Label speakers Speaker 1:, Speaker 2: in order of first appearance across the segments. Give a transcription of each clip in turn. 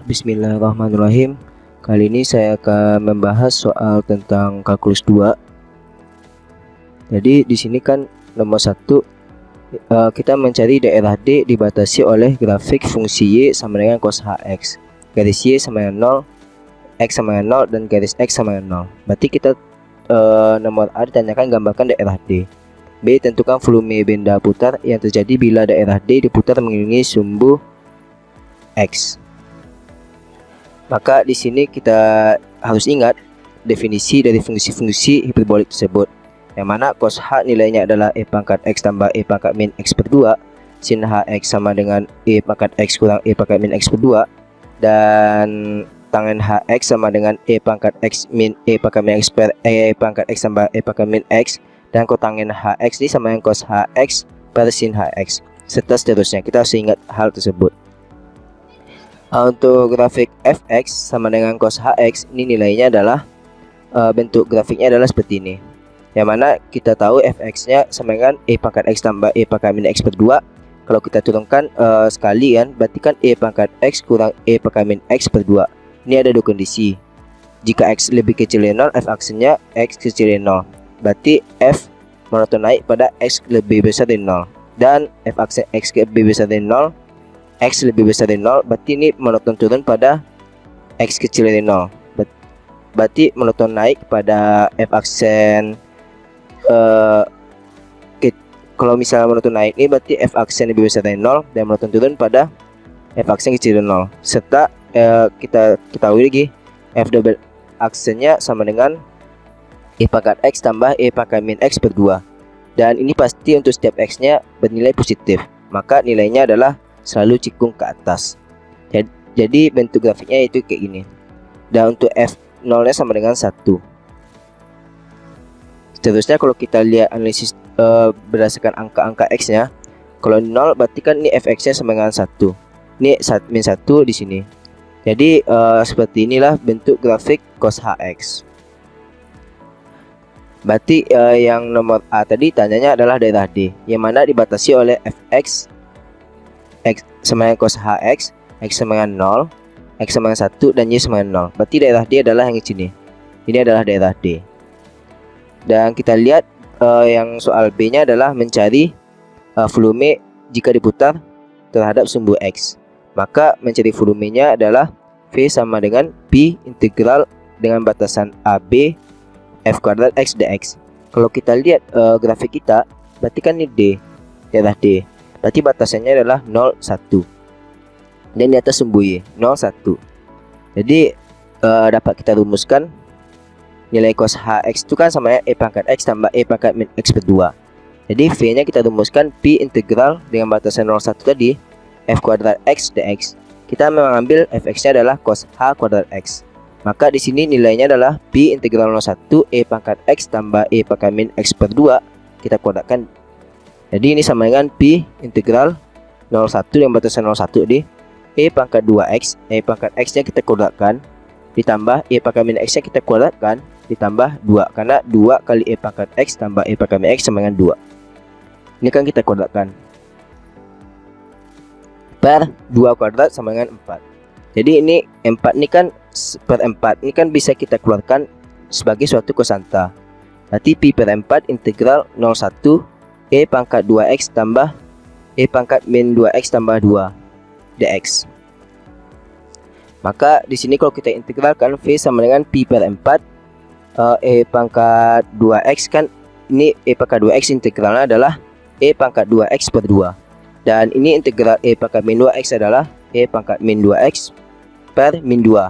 Speaker 1: Bismillahirrahmanirrahim. Kali ini saya akan membahas soal tentang kalkulus 2. Jadi di sini kan nomor 1 kita mencari daerah D dibatasi oleh grafik fungsi Y sama dengan cos Hx. Garis Y sama dengan 0, X sama dengan 0 dan garis X sama dengan 0. Berarti kita nomor A ditanyakan gambarkan daerah D. B, tentukan volume benda putar yang terjadi bila daerah D diputar mengelilingi sumbu X. Maka di sini kita harus ingat definisi dari fungsi-fungsi hiperbolik tersebut, yang mana cos H nilainya adalah E pangkat X tambah E pangkat min X per 2, sin Hx sama dengan E pangkat X kurang E pangkat min X per 2, dan tangen Hx sama dengan E pangkat X min E pangkat min X per E pangkat X tambah E pangkat min X, dan kotangen Hx ini sama dengan cos Hx per sin Hx, serta seterusnya. Kita harus ingat hal tersebut. Untuk grafik fx sama dengan cos hx, ini nilainya adalah bentuk grafiknya adalah seperti ini, yang mana kita tahu fx nya sama dengan E pangkat X tambah E pangkat min X per 2. Kalau kita turunkan sekali kan, berarti kan E pangkat X kurang E pangkat min X per 2. Ini ada dua kondisi. Jika X lebih kecil dari 0, f aksennya X kecil dari 0, berarti f monoton naik pada X lebih besar dari 0, dan f aksen X lebih besar dari 0, X lebih besar dari 0, berarti ini monoton turun pada X kecil dari 0. Berarti monoton naik pada f aksen kalau misalnya monoton naik ini berarti f aksen lebih besar dari 0 dan monoton turun pada f aksen kecil dari 0. Serta kita ketahui lagi f double aksennya sama dengan E pangkat X tambah E pangkat min X per 2. Dan ini pasti untuk setiap X nya bernilai positif, maka nilainya adalah selalu cikung ke atas. Jadi bentuk grafiknya itu kayak gini. Dan untuk f0 nya sama dengan 1. Seterusnya kalau kita lihat analisis berdasarkan angka-angka x nya, kalau 0 berarti kan ini fx nya sama dengan 1. Ini min 1 di sini. Jadi seperti inilah bentuk grafik cos hx. Berarti yang nomor A tadi tanyanya adalah daerah D, yang mana dibatasi oleh fx, X sama dengan cos Hx, X sama dengan 0, X sama dengan 1, dan Y sama dengan 0. Berarti daerah D adalah yang di sini. Ini adalah daerah D. Dan kita lihat yang soal B nya adalah mencari volume jika diputar terhadap sumbu X. Maka mencari volumenya adalah V sama dengan P integral dengan batasan AB F kuadrat X dx. Kalau kita lihat grafik kita, berarti kan ini D, daerah D. Berarti batasannya adalah 0, 1. Dan di atas sumbu Y 0, 1. Jadi dapat kita rumuskan nilai cos Hx itu kan sama E pangkat X tambah E pangkat min X per 2. Jadi V nya kita rumuskan P integral dengan batasan 0, 1 tadi F kuadrat X dx. Kita mengambil fx nya adalah cos H kuadrat X. Maka di sini nilainya adalah P integral 0, 1 E pangkat X tambah E pangkat min X per 2. Kita kuadratkan. Jadi ini sama dengan P integral 01 yang batasan 01 di E pangkat 2X. E pangkat X nya kita kuadratkan, ditambah E pangkat min X nya kita kuadratkan, ditambah 2. Karena 2 kali E pangkat X tambah E pangkat min X sama dengan 2. Ini kan kita kuadratkan, per 2 kuadrat sama dengan 4. Jadi ini 4 ini kan per 4 ini kan bisa kita keluarkan sebagai suatu kosanta. Berarti Pi per 4 integral 01 E pangkat 2X tambah E pangkat min 2X tambah 2 dx. Maka di sini kalau kita integralkan V sama dengan Pi per 4 E pangkat 2X kan ini E pangkat 2X integralnya adalah E pangkat 2X per 2. Dan ini integral E pangkat min 2X adalah E pangkat min 2X per min 2.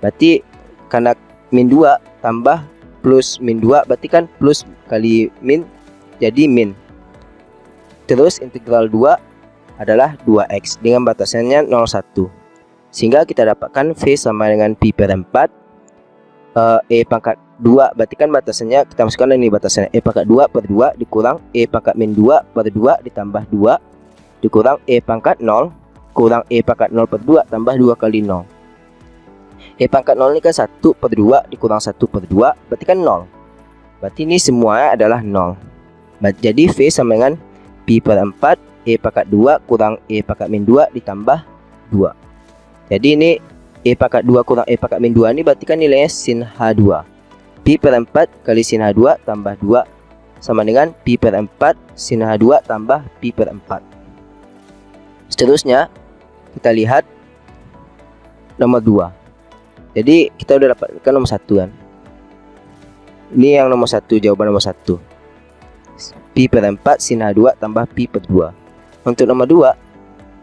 Speaker 1: Berarti karena min 2 tambah plus min 2 berarti kan plus kali min jadi min. Terus integral 2 adalah 2x dengan batasannya 0, 1. Sehingga kita dapatkan V sama dengan Pi per 4 E pangkat 2, berarti kan batasannya kita masukkan ini batasannya E pangkat 2 per 2 dikurang E pangkat min 2 per 2 ditambah 2 dikurang E pangkat 0 kurang E pangkat 0 per 2 tambah 2 kali 0. E pangkat 0 ini kan 1 per 2 dikurang 1 per 2 berarti kan 0. Berarti ini semuanya adalah 0. Jadi V sama dengan Pi per 4 E pangkat 2 kurang E pangkat min 2 ditambah 2. Jadi ini E pangkat 2 kurang E pangkat min 2 ini berarti kan nilainya sin H2. Pi per 4 kali sin H2 tambah 2 sama dengan Pi per 4 sin H2 tambah Pi per 4. Seterusnya kita lihat nomor 2. Jadi kita udah dapatkan nomor 1 kan. Ini yang nomor 1, jawaban nomor 1. Pi per 4 sin H2 tambah Pi per 2. Untuk nomor 2,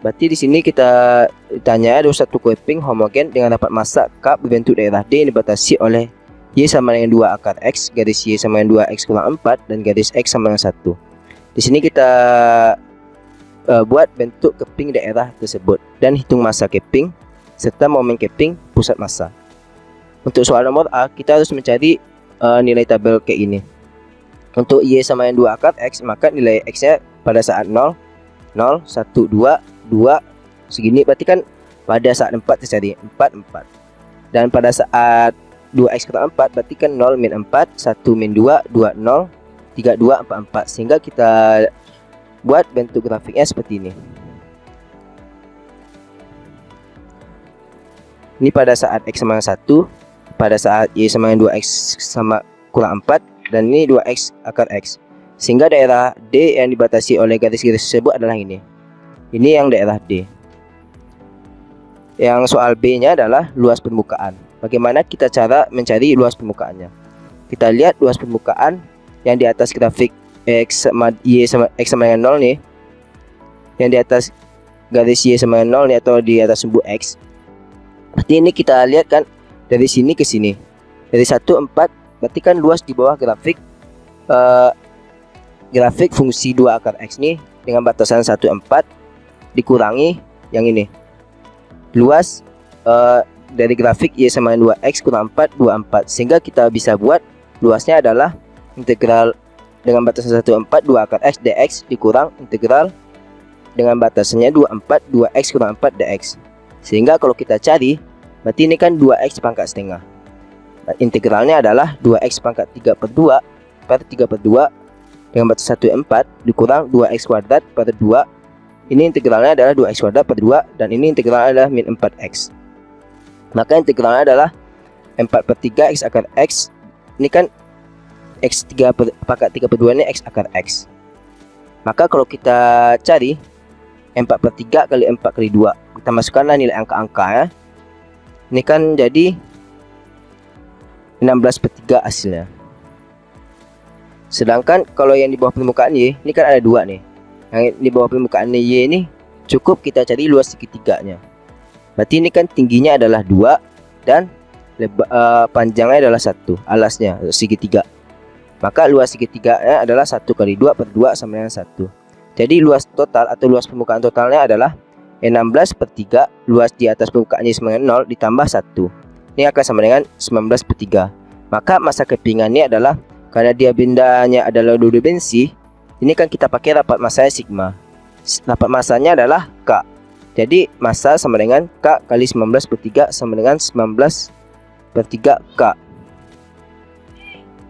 Speaker 1: berarti di sini kita tanya ada satu cupping homogen dengan dapat massa K berbentuk daerah D yang dibatasi oleh Y sama dengan 2 akar X, garis Y sama dengan 2 X kurang 4, dan garis X sama dengan 1. Di sini kita buat bentuk keping daerah tersebut dan hitung massa keping serta momen keping pusat massa. Untuk soal nomor A, kita harus mencari nilai tabel kayak ini. Untuk Y sama dengan 2 akar X, maka nilai X-nya pada saat 0, 0, 1, 2, 2 segini, berarti kan pada saat 4 terjadi 4, 4. Dan pada saat 2x kurang 4 berarti kan 0 min 4, 1 min 2, 2, 0, 3, 2, 4, 4. Sehingga kita buat bentuk grafiknya seperti ini. Ini pada saat x sama 1, pada saat y sama 2x sama kurang 4, dan ini 2x akar x. Sehingga daerah D yang dibatasi oleh garis-garis tersebut adalah ini. Ini yang daerah D. Yang soal B-nya adalah luas permukaan. Bagaimana kita cara mencari luas permukaannya? Kita lihat luas permukaan yang di atas grafik X sama Y sama X sama dengan 0 nih. Yang di atas garis Y sama dengan 0 nih, atau di atas sumbu X. Berarti ini kita lihat kan dari sini ke sini. Dari 1, 4, berarti kan luas di bawah grafik grafik fungsi 2 akar X nih dengan batasan 1, 4 dikurangi yang ini. Luas dari grafik Y sama 2x kurang 4, 24. Sehingga kita bisa buat luasnya adalah integral dengan batasan 1, 4 2 akar x dx dikurang integral dengan batasannya 24 2x kurang 4 dx. Sehingga kalau kita cari, berarti ini kan 2x pangkat setengah. Integralnya adalah 2x pangkat 3 per 2 per 3 per 2 dengan batasan 1, 4 dikurang 2x kuadrat per 2. Ini integralnya adalah 2x kuadrat per 2, dan ini integralnya adalah min 4x. Maka integralnya adalah 4 per 3 x akar x. Ini kan x3 pangkat 3 per 2 ini x akar x. Maka kalau kita cari 4 per 3 kali 4 kali 2, kita masukkanlah nilai angka-angka ya. Ini kan jadi 16 per 3 hasilnya. Sedangkan kalau yang di bawah permukaan Y, ini kan ada 2 nih. Yang di bawah permukaan Y ini cukup kita cari luas segitiganya. Berarti ini kan tingginya adalah 2 dan panjangnya adalah 1, alasnya segitiga. Maka luas segitiganya adalah 1 kali 2 per 2 sama dengan 1. Jadi luas total atau luas permukaan totalnya adalah 16 per 3. Luas di atas permukaannya sama dengan 0 ditambah 1. Ini akan sama dengan 19 per 3. Maka massa kepingannya adalah, karena dia bendanya adalah dua dimensi, ini kan kita pakai rapat massanya sigma. Rapat massanya adalah K. Jadi massa sama dengan K kali 19 per 3 sama dengan 19 per 3 K.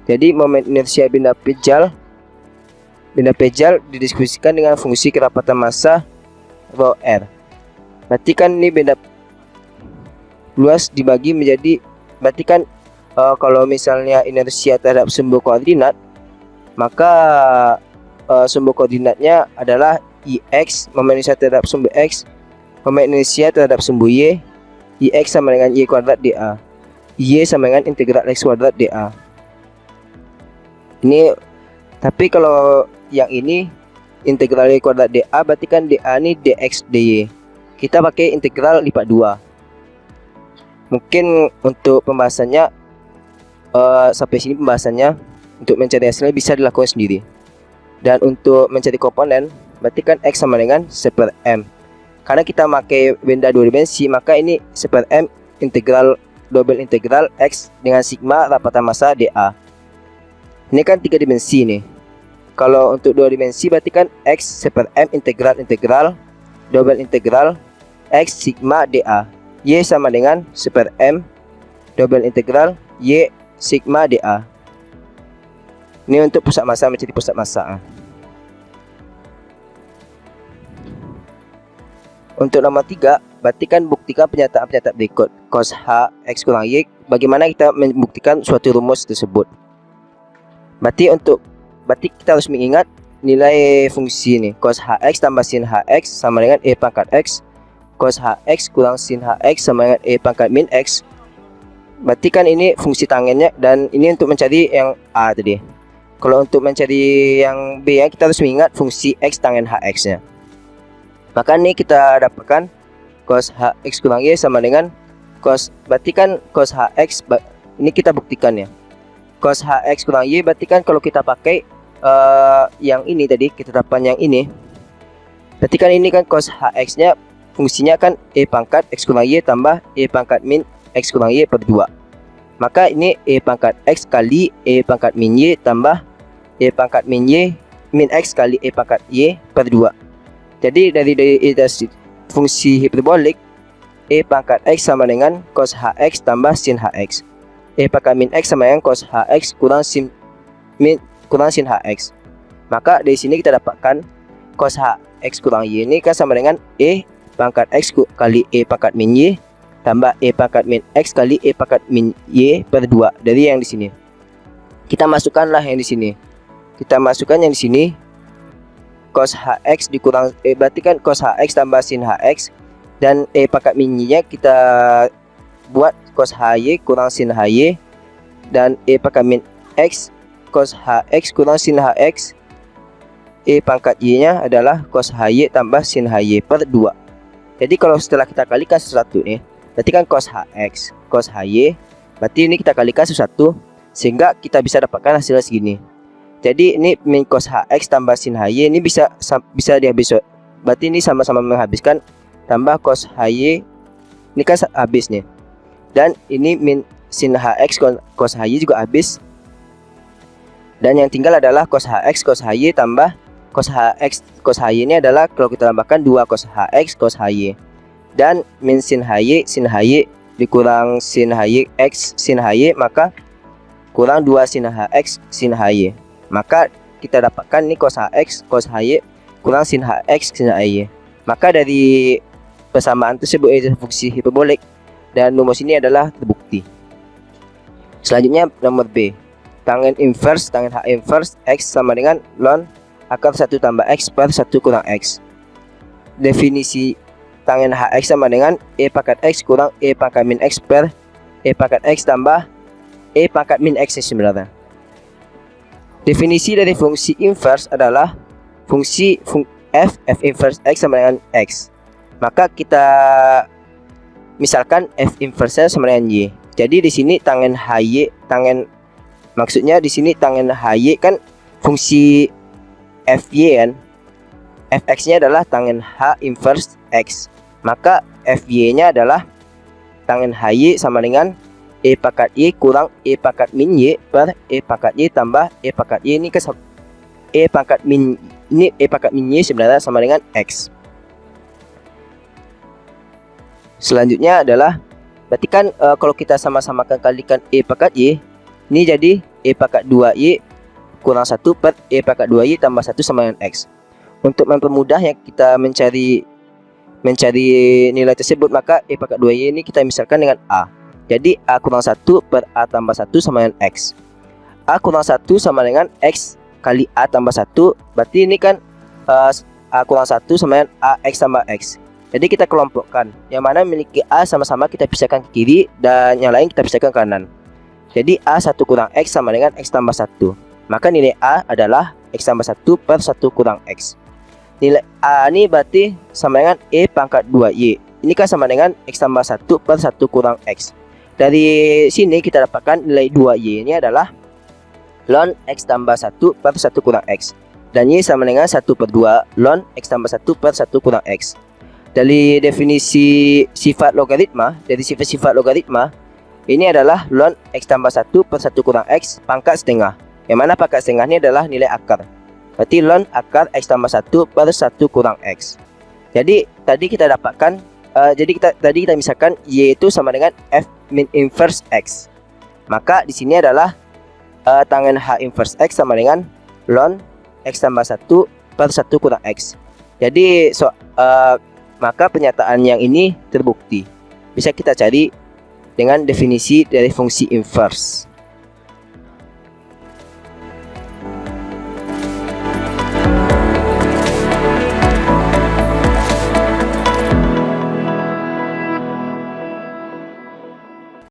Speaker 1: Jadi momen inersia benda pejal didiskusikan dengan fungsi kerapatan massa rho r. Berarti kan ini benda luas dibagi menjadi, berarti kan kalau misalnya inersia terhadap sumber koordinat, maka sumber koordinatnya adalah Ix, momen inersia terhadap sumber X, momen inersia terhadap sumber Y, Ix sama dengan Y kuadrat dA, Y sama dengan integral X kuadrat dA. Ini, tapi kalau yang ini integral Y kuadrat dA, berarti kan dA ini dx dy. Kita pakai integral lipat 2. Mungkin untuk pembahasannya sampai sini pembahasannya. Untuk mencari hasilnya bisa dilakukan sendiri. Dan untuk mencari komponen, berarti kan X sama dengan 1/m. Karena kita pakai benda dua dimensi, maka ini 1/m integral double integral X dengan sigma rapatan massa dA. Ini kan 3 dimensi nih. Kalau untuk 2 dimensi berarti kan X 1/m integral double integral X sigma dA. Y sama dengan 1/m double integral Y sigma dA. Ini untuk pusat massa, mencari pusat massa. Untuk nomor 3, berarti kan buktikan pernyataan berikut. Cos H X kurang Y, bagaimana kita membuktikan suatu rumus tersebut? Berarti kita harus mengingat nilai fungsi ini. Cos HX tambah sin HX sama dengan E pangkat X. Cos HX kurang sin HX sama dengan E pangkat min X. Berarti kan ini fungsi tangennya, dan ini untuk mencari yang A tadi. Kalau untuk mencari yang B ya, kita harus mengingat fungsi X tangen HX nya. Maka ini kita dapatkan cos HX kurang Y sama dengan cos, berarti kan cos HX, ini kita buktikan ya. Cos HX kurang Y, berarti kan kalau kita pakai yang ini tadi, kita dapat yang ini. Berarti kan ini kan cos HX nya fungsinya kan E pangkat X kurang Y tambah E pangkat min X kurang Y per 2. Maka ini E pangkat X kali E pangkat min Y tambah E pangkat min Y min X kali E pangkat Y per 2. Jadi dari fungsi hiperbolik, E pangkat X sama dengan cos HX tambah sin HX. E pangkat min X sama dengan cos HX kurang sin HX. Maka dari sini kita dapatkan cos HX kurang Y ini kan sama dengan E pangkat X kali E pangkat min Y tambah E pangkat min X kali E pangkat min Y per 2. Dari yang di sini kita masukkanlah yang di sini. Kita masukkan yang di sini. Cos HX dikurang berarti kan cos HX tambah sin HX, dan E pangkat min Y nya kita buat cos HY kurang sin HY, dan E pangkat min X cos HX kurang sin HX. E pangkat Y nya adalah cos HY tambah sin HY per 2. Jadi kalau setelah kita kalikan sesuatu nih, berarti kan cos HX cos HY, berarti ini kita kalikan sesuatu sehingga kita bisa dapatkan hasilnya segini. Jadi ini min cos HX tambah sin HY ini bisa dihabis. Berarti ini sama-sama menghabiskan, tambah cos HY ini kan habis nih. Dan ini min sin HX cos HY juga habis. Dan yang tinggal adalah cos HX cos HY tambah cos HX cos HY ini adalah kalau kita tambahkan 2 cos HX cos HY. Dan min sin HY dikurang sin HY X sin HY, maka kurang 2 sin HX sin HY. Maka kita dapatkan ini cos HX cos HY kurang sin HX sin HY. Maka dari persamaan tersebut yaitu fungsi hiperbolik, dan rumus ini adalah terbukti. Selanjutnya nomor B, tangen inverse H inverse X sama dengan ln akar 1 tambah X per 1 kurang X. Definisi tangen HX sama dengan E pangkat X kurang E pangkat min X per E pangkat X tambah E pangkat min X sebenarnya. Definisi dari fungsi inverse adalah fungsi f inverse X sama dengan X. Maka kita misalkan f inverse sama dengan Y. Jadi di sini tangen HY, maksudnya di sini tangen HY kan fungsi FY kan. Fx-nya adalah tangen H inverse X. Maka Fy-nya adalah tangen HY sama dengan E pangkat Y kurang E pangkat min Y per E pangkat Y tambah E pangkat Y ini ke E pangkat min Y sebenarnya sama dengan X. Selanjutnya adalah berarti kan kalau kita sama-samakan kalikan E pangkat Y, ini jadi E pangkat 2Y kurang 1 per E pangkat 2Y tambah 1 sama dengan X. Untuk mempermudahnya kita mencari nilai tersebut, maka E pangkat 2Y ini kita misalkan dengan A. Jadi A kurang 1 per A tambah 1 sama dengan X. A kurang 1 sama dengan X kali A tambah 1. Berarti ini kan A kurang 1 sama dengan A X tambah X. Jadi kita kelompokkan, yang mana memiliki A sama-sama kita pisahkan ke kiri, dan yang lain kita pisahkan ke kanan. Jadi A1 kurang X sama dengan X tambah 1. Maka nilai A adalah X tambah 1 per 1 kurang X. Nilai A ini berarti sama dengan E pangkat 2Y. Ini kan sama dengan X tambah 1 per 1 kurang X. Dari sini kita dapatkan nilai 2Y ini adalah ln X tambah 1 per 1 kurang X. Dan Y sama dengan 1 per 2 ln X tambah 1 per 1 kurang X. Dari definisi sifat logaritma, ini adalah ln X tambah 1 per 1 kurang X pangkat setengah. Yang mana pangkat setengah ini adalah nilai akar. Berarti ln akar X tambah 1 per 1 kurang X. Jadi tadi kita dapatkan tadi kita misalkan Y itu sama dengan F min inverse X. Maka di sini adalah tangen H inverse X sama dengan ln X tambah 1 per 1 kurang X. Jadi maka pernyataan yang ini terbukti. Bisa kita cari dengan definisi dari fungsi inverse.